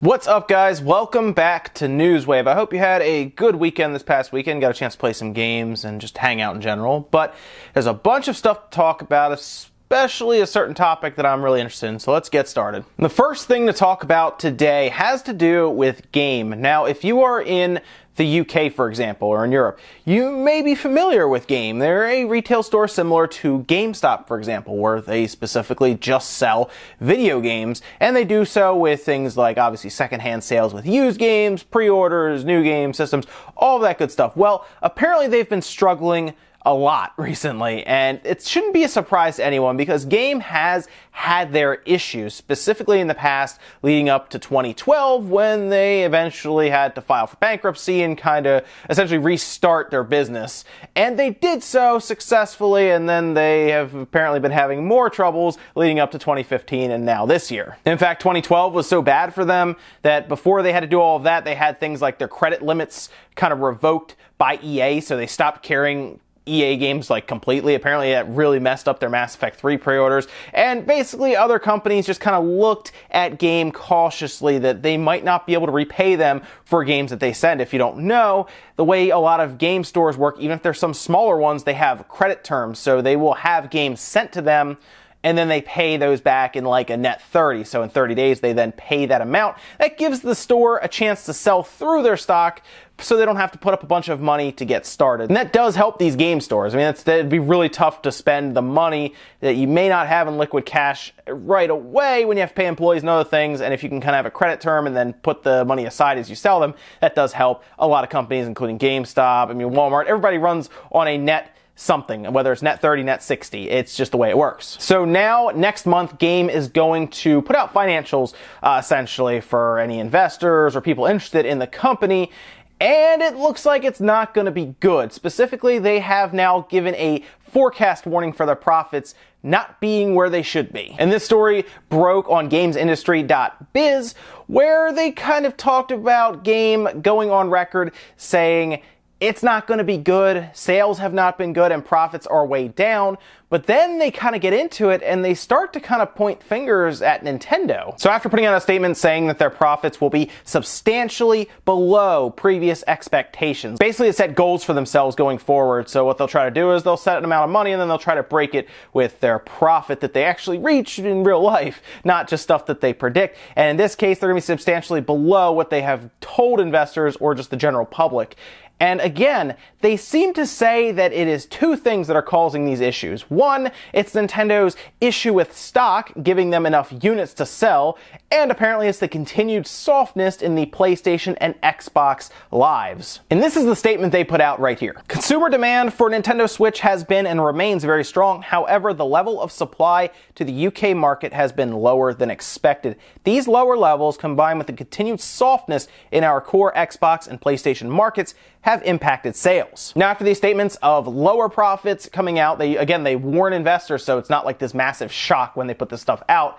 What's up, guys? Welcome back to Newswave. I hope you had a good weekend this past weekend, got a chance to play some games and just hang out in general. But there's a bunch of stuff to talk about, especially a certain topic that I'm really interested in, so let's get started. The first thing to talk about today has to do with Game. Now, if you are in the UK, for example, or in Europe, you may be familiar with Game. They're a retail store similar to GameStop, for example, where they specifically just sell video games, and they do so with things like, obviously, secondhand sales with used games, pre-orders, new game systems, all of that good stuff. Well, apparently they've been struggling a lot recently, and it shouldn't be a surprise to anyone because Game has had their issues, specifically in the past leading up to 2012 when they eventually had to file for bankruptcy and kind of essentially restart their business. And they did so successfully, and then they have apparently been having more troubles leading up to 2015 and now this year. In fact, 2012 was so bad for them that before they had to do all of that, they had things like their credit limits kind of revoked by EA, so they stopped carrying EA games like completely. Apparently that really messed up their Mass Effect 3 pre-orders, and basically other companies just kind of looked at Game cautiously that they might not be able to repay them for games that they send. If you don't know, the way a lot of game stores work, even if there's some smaller ones, they have credit terms, so they will have games sent to them and then they pay those back in like a net 30. So in 30 days, they then pay that amount. That gives the store a chance to sell through their stock so they don't have to put up a bunch of money to get started. And that does help these game stores. I mean, it'd be really tough to spend the money that you may not have in liquid cash right away when you have to pay employees and other things. And if you can kind of have a credit term and then put the money aside as you sell them, that does help a lot of companies, including GameStop, Walmart. Everybody runs on a net something, whether it's net 30, net 60. It's just the way it works. So now, next month, Game is going to put out financials, essentially, for any investors or people interested in the company. And it looks like it's not going to be good. Specifically, they have now given a forecast warning for their profits not being where they should be. And this story broke on gamesindustry.biz, where they kind of talked about Game going on record saying it's not going to be good, sales have not been good, and profits are way down. But then they kind of get into it and they start to kind of point fingers at Nintendo. So after putting out a statement saying that their profits will be substantially below previous expectations, basically it set goals for themselves going forward. So what they'll try to do is they'll set an amount of money and then they'll try to break it with their profit that they actually reach in real life, not just stuff that they predict. And in this case, they're going to be substantially below what they have told investors or just the general public. And again, they seem to say that it is two things that are causing these issues. One, it's Nintendo's issue with stock, giving them enough units to sell, and apparently it's the continued softness in the PlayStation and Xbox lives. And this is the statement they put out right here. Consumer demand for Nintendo Switch has been and remains very strong. However, the level of supply to the UK market has been lower than expected. These lower levels, combined with the continued softness in our core Xbox and PlayStation markets, have impacted sales. Now, after these statements of lower profits coming out, they warn investors, so it's not like this massive shock when they put this stuff out.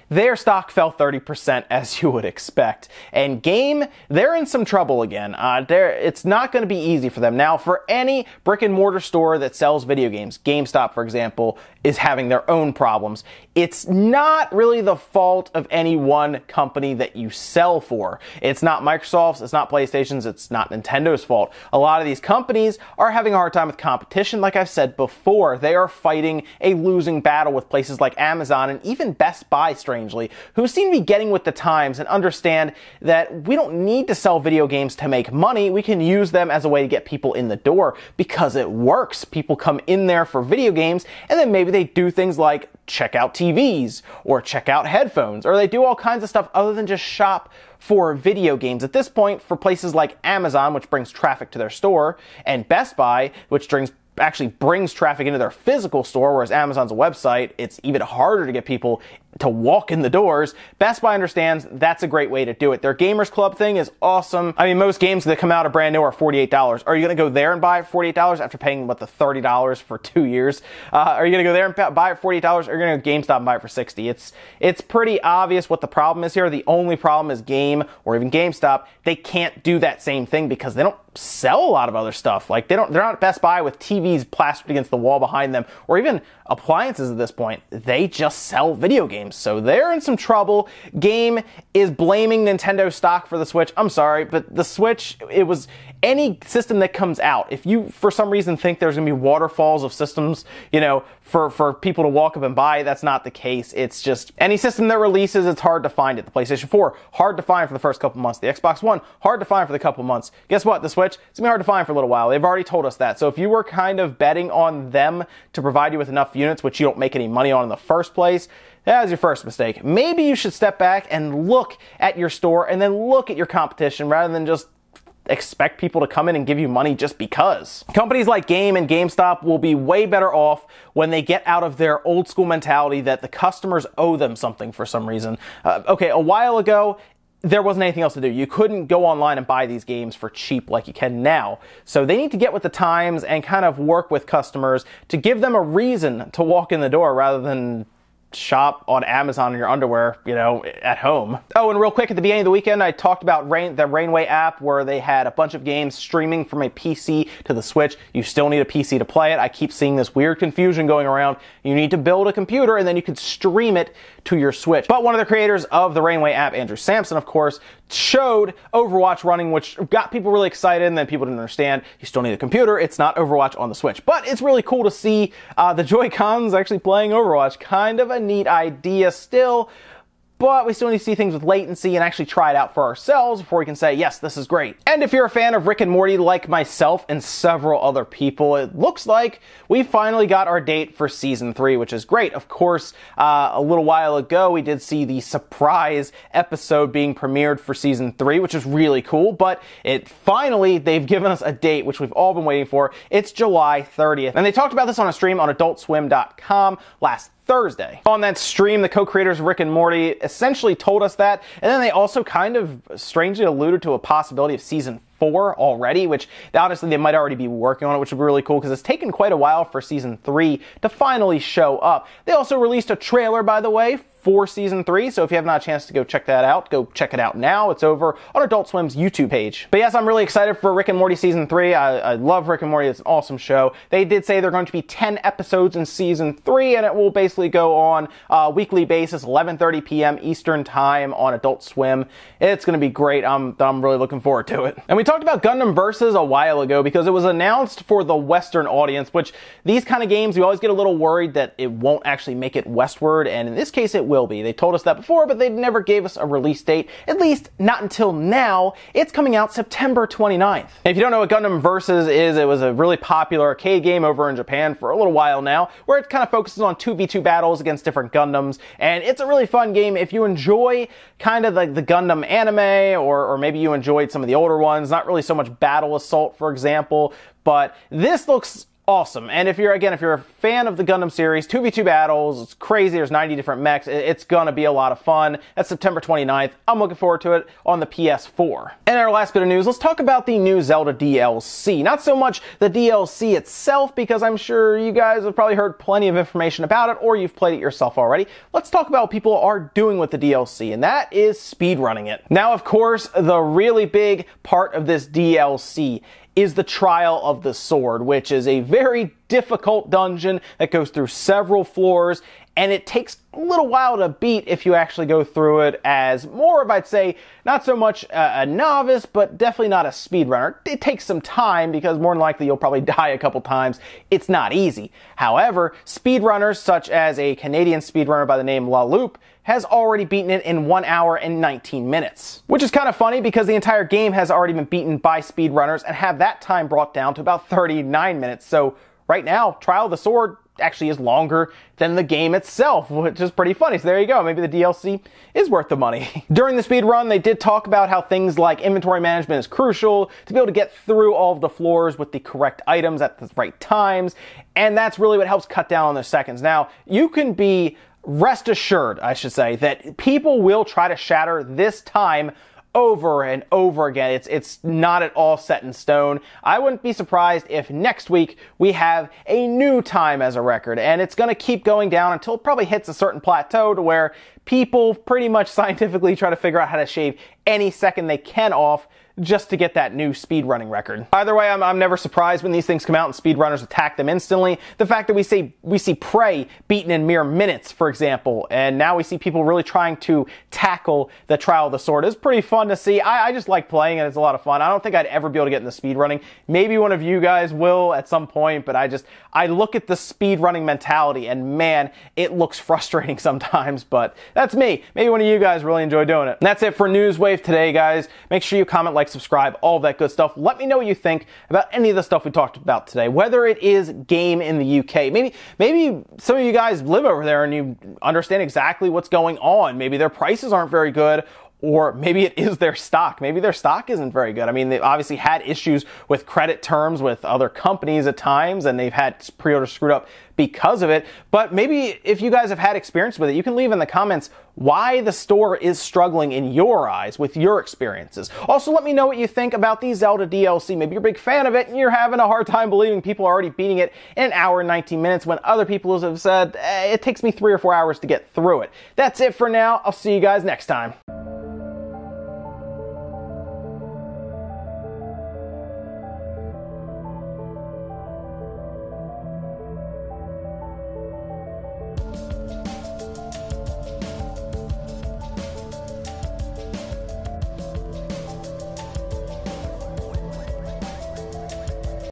Their stock fell 30%, as you would expect. And Game, they're in some trouble again. It's not going to be easy for them. Now, for any brick and mortar store that sells video games, GameStop, for example, is having their own problems. It's not really the fault of any one company that you sell for. It's not Microsoft's, it's not PlayStation's, it's not Nintendo's fault. A lot of these companies are having a hard time with competition, like I've said before. They are fighting a losing battle with places like Amazon and even Best Buy, strangely, who seem to be getting with the times and understand that we don't need to sell video games to make money. We can use them as a way to get people in the door because it works. People come in there for video games, and then maybe they do things like check out TVs or check out headphones, or they do all kinds of stuff other than just shop for video games. At this point, for places like Amazon, which brings traffic to their store, and Best Buy, which actually brings traffic into their physical store, whereas Amazon's a website, it's even harder to get people to walk in the doors. Best Buy understands that's a great way to do it. Their Gamers Club thing is awesome. I mean, most games that come out are brand new are $48. Are you going to go there and buy it for $48 after paying, what, the $30 for 2 years? Are you going to go there and buy it for $48, or are you going to go to GameStop and buy it for $60? It's pretty obvious what the problem is here. The only problem is Game, or even GameStop, they can't do that same thing because they don't sell a lot of other stuff. Like, they're not at Best Buy with TVs plastered against the wall behind them, or even appliances at this point. They just sell video games. games. So they're in some trouble. Game is blaming Nintendo stock for the Switch. I'm sorry, but the Switch, it was any system that comes out. If you, for some reason, think there's going to be waterfalls of systems, you know, for people to walk up and buy, that's not the case. It's just any system that releases, it's hard to find it. The PlayStation 4, hard to find for the first couple months. The Xbox One, hard to find for the couple months. Guess what? The Switch, it's going to be hard to find for a little while. They've already told us that. So if you were kind of betting on them to provide you with enough units, which you don't make any money on in the first place, that was your first mistake. Maybe you should step back and look at your store and then look at your competition rather than just expect people to come in and give you money just because. Companies like Game and GameStop will be way better off when they get out of their old school mentality that the customers owe them something for some reason. Okay, a while ago, there wasn't anything else to do. You couldn't go online and buy these games for cheap like you can now. So they need to get with the times and kind of work with customers to give them a reason to walk in the door rather than shop on Amazon in your underwear, you know, at home. Oh, and real quick, at the beginning of the weekend, I talked about the Rainway app where they had a bunch of games streaming from a PC to the Switch. You still need a PC to play it. I keep seeing this weird confusion going around. You need to build a computer and then you can stream it to your Switch. But one of the creators of the Rainway app, Andrew Sampson, of course, showed Overwatch running, which got people really excited, and then people didn't understand. You still need a computer. It's not Overwatch on the Switch. But it's really cool to see the Joy-Cons actually playing Overwatch. Kind of a neat idea still, but we still need to see things with latency and actually try it out for ourselves before we can say, yes, this is great. And if you're a fan of Rick and Morty like myself and several other people, it looks like we finally got our date for Season 3, which is great. Of course, a little while ago, we did see the surprise episode being premiered for Season 3, which is really cool, but they've given us a date, which we've all been waiting for. It's July 30th. And they talked about this on a stream on AdultSwim.com last Thursday. On that stream, the co-creators of Rick and Morty essentially told us that, and then they also kind of strangely alluded to a possibility of Season 4 already, which honestly they might already be working on it, which would be really cool because it's taken quite a while for Season 3 to finally show up. They also released a trailer, by the way, for Season 3, so if you have not a chance to go check that out, go check it out now. It's over on Adult Swim's YouTube page. But yes, I'm really excited for Rick and Morty Season 3. I love Rick and Morty. It's an awesome show. They did say they're going to be 10 episodes in Season 3, and it will basically go on a weekly basis, 11:30 p.m. Eastern Time on Adult Swim. It's going to be great. I'm really looking forward to it. And we talked about Gundam Versus a while ago because it was announced for the Western audience, which these kind of games, we always get a little worried that it won't actually make it westward, and in this case it will be. They told us that before, but they never gave us a release date, at least not until now. It's coming out September 29th. And if you don't know what Gundam Versus is, it was a really popular arcade game over in Japan for a little while now, where it kind of focuses on 2v2 battles against different Gundams, and it's a really fun game. If you enjoy kind of like the Gundam anime, or maybe you enjoyed some of the older ones, not really so much Battle Assault, for example, but this looks awesome. And if you're a fan of the Gundam series, 2v2 battles, it's crazy, there's 90 different mechs, it's gonna be a lot of fun. That's September 29th. I'm looking forward to it on the PS4. And our last bit of news, let's talk about the new Zelda DLC. Not so much the DLC itself, because I'm sure you guys have probably heard plenty of information about it, or you've played it yourself already. Let's talk about what people are doing with the DLC, and that is speedrunning it. Now, of course, the really big part of this DLC is the Trial of the Sword, which is a very difficult dungeon that goes through several floors, and it takes a little while to beat if you actually go through it as more of, I'd say, not so much a novice, but definitely not a speedrunner. It takes some time because more than likely you'll probably die a couple times. It's not easy. However, speedrunners such as a Canadian speedrunner by the name La Loupe has already beaten it in 1 hour and 19 minutes. Which is kind of funny because the entire game has already been beaten by speedrunners and have that time brought down to about 39 minutes. So right now, Trial of the Sword actually is longer than the game itself, which is pretty funny. So there you go. Maybe the DLC is worth the money. During the speed run, they did talk about how things like inventory management is crucial to be able to get through all of the floors with the correct items at the right times. And that's really what helps cut down on those seconds. Now, you can be rest assured, I should say, that people will try to shatter this time over and over again. It's not at all set in stone. I wouldn't be surprised if next week we have a new time as a record, and it's going to keep going down until it probably hits a certain plateau to where people pretty much scientifically try to figure out how to shave any second they can off just to get that new speedrunning record. Either way, I'm never surprised when these things come out and speedrunners attack them instantly. The fact that we see Prey beaten in mere minutes, for example, and now we see people really trying to tackle the Trial of the Sword is pretty fun to see. I just like playing it. It's a lot of fun. I don't think I'd ever be able to get into speedrunning. Maybe one of you guys will at some point, but I look at the speedrunning mentality and man, it looks frustrating sometimes, but that's me. Maybe one of you guys really enjoy doing it. And that's it for Newswave today, guys. Make sure you comment, like, subscribe, all of that good stuff. Let me know what you think about any of the stuff we talked about today, whether it is game in the UK. Maybe some of you guys live over there and you understand exactly what's going on. Maybe their prices aren't very good, or maybe it is their stock. Maybe their stock isn't very good. I mean, they've obviously had issues with credit terms with other companies at times, and they've had pre-orders screwed up because of it. But maybe if you guys have had experience with it, you can leave in the comments why the store is struggling in your eyes with your experiences. Also, let me know what you think about the Zelda DLC. Maybe you're a big fan of it and you're having a hard time believing people are already beating it in an hour and 19 minutes when other people have said, it takes me 3 or 4 hours to get through it. That's it for now. I'll see you guys next time.